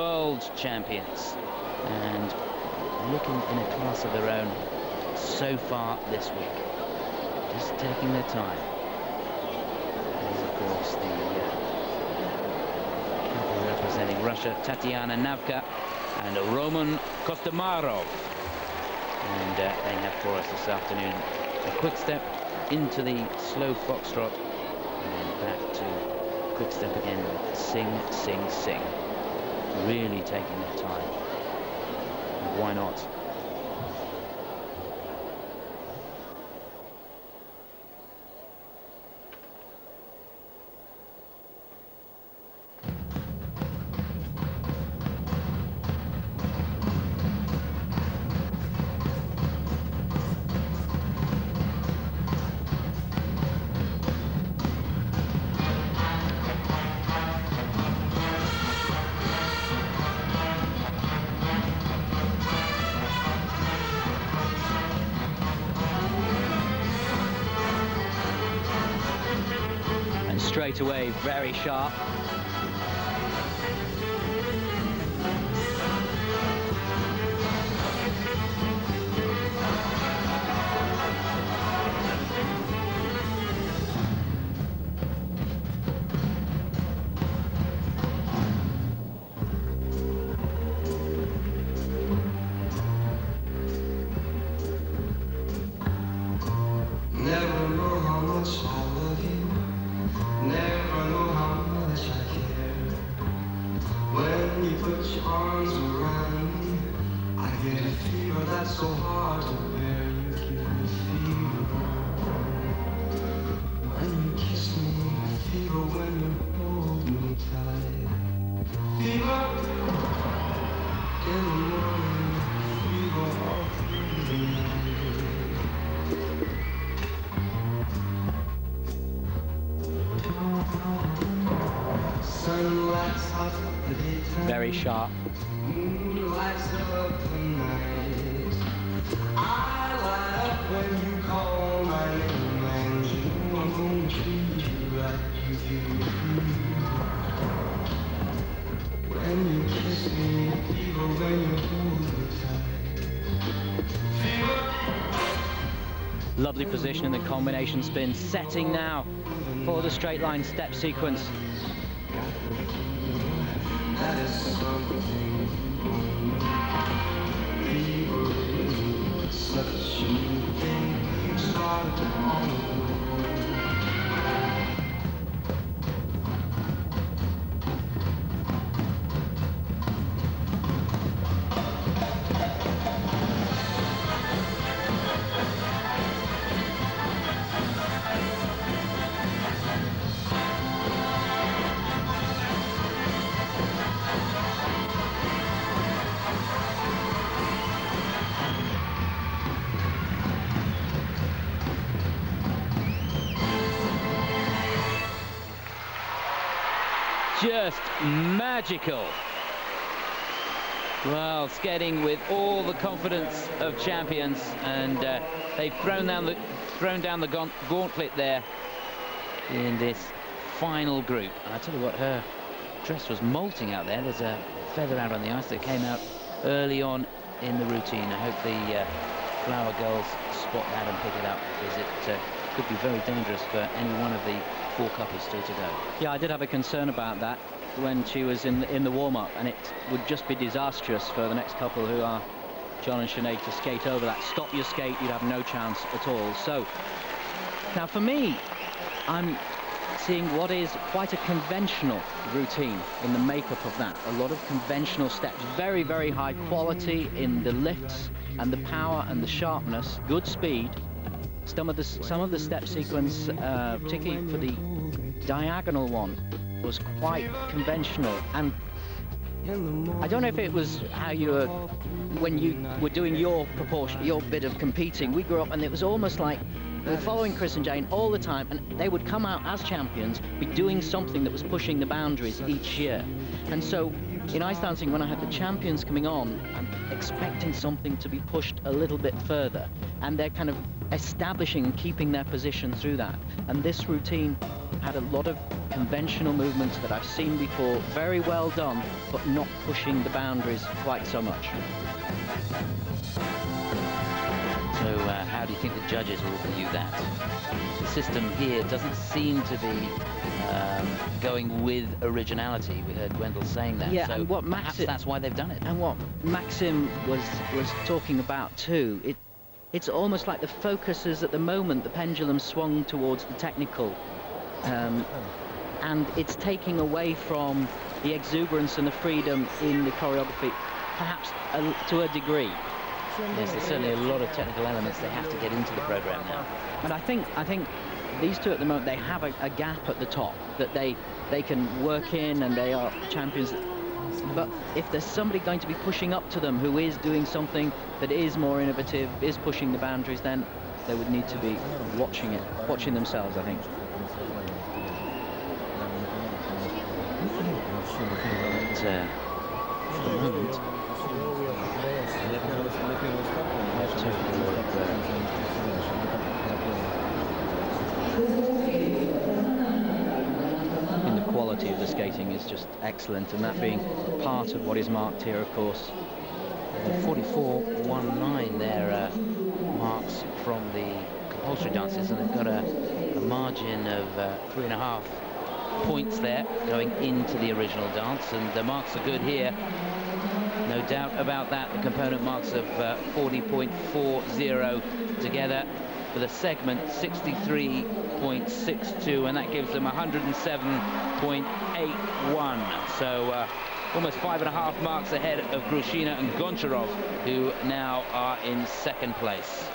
world champions, and looking in a class of their own so far this week. Just taking their time. There's, of course, the couple representing Russia, Tatiana Navka and Roman Kostomarov. And they have for us this afternoon a Quickstep into the slow Foxtrot, and then back to Quickstep again with Sing, Sing, Sing. Really taking their time. And why not? Straight away, very sharp. Never know how much I love you. Never know how much I care. When you put your arms around me, I get a fever that's so hard to bear. You give me fever when you kiss me, fever when you hold me tight. Fever in the morning, fever all through the night. Sun lights up the daytime. Very sharp. Moon lights up the night. I light up when you call my name, and you know I'm gonna treat you like you do. When you kiss me, fever when you hold me tight. Fever. Lovely position in the combination spin, setting now for the straight line step sequence. That is something. Fever, such a thing. You started on the road. Just magical. Well, skating with all the confidence of champions, and they've thrown down the gauntlet there in this final group. And I tell you what, her dress was molting out there. There's a feather out on the ice that came out early on in the routine. I hope the Flower girls spot that and pick it up, because it could be very dangerous for any one of the four couples still to go. Yeah, I did have a concern about that when she was in the warm-up, and it would just be disastrous for the next couple, who are John and Sinead, to skate over that. Stop your skate, you'd have no chance at all. So now for me, I'm seeing what is quite a conventional routine in the makeup of that. A lot of conventional steps, very, very high quality in the lifts and the power and the sharpness, good speed. Some of the step sequence, particularly for the diagonal one, was quite conventional. And I don't know if it was how you were when you were doing your bit of competing. We grew up and it was almost like we were following Chris and Jane all the time, and they would come out as champions, be doing something that was pushing the boundaries each year. And so in ice dancing, when I had the champions coming on, I'm expecting something to be pushed a little bit further, and they're kind of establishing and keeping their position through that. And this routine had a lot of conventional movements that I've seen before, very well done, but not pushing the boundaries quite so much. So how do you think the judges will view that? The system here doesn't seem to be going with originality. We heard Gwendol saying that. Yeah, so and what perhaps that's why they've done it. And what Maxim was talking about too, it's almost like the focuses at the moment, the pendulum swung towards the technical, and it's taking away from the exuberance and the freedom in the choreography, perhaps to a degree. Yes, there's certainly a lot of technical elements they have to get into the program now. And I think these two at the moment, they have a gap at the top that they can work in, and they are champions. But if there's somebody going to be pushing up to them who is doing something that is more innovative, is pushing the boundaries, then they would need to be watching themselves, I think. But, for the moment, and the quality of the skating is just excellent, and that being part of what is marked here, of course. 44.19 their marks from the compulsory dances, and they've got a margin of 3.5 points there going into the original dance, and the marks are good here. No doubt about that. The component marks of 40.40 together for the segment 63.62, and that gives them 107.81. So almost 5.5 marks ahead of Grushina and Goncharov, who now are in second place.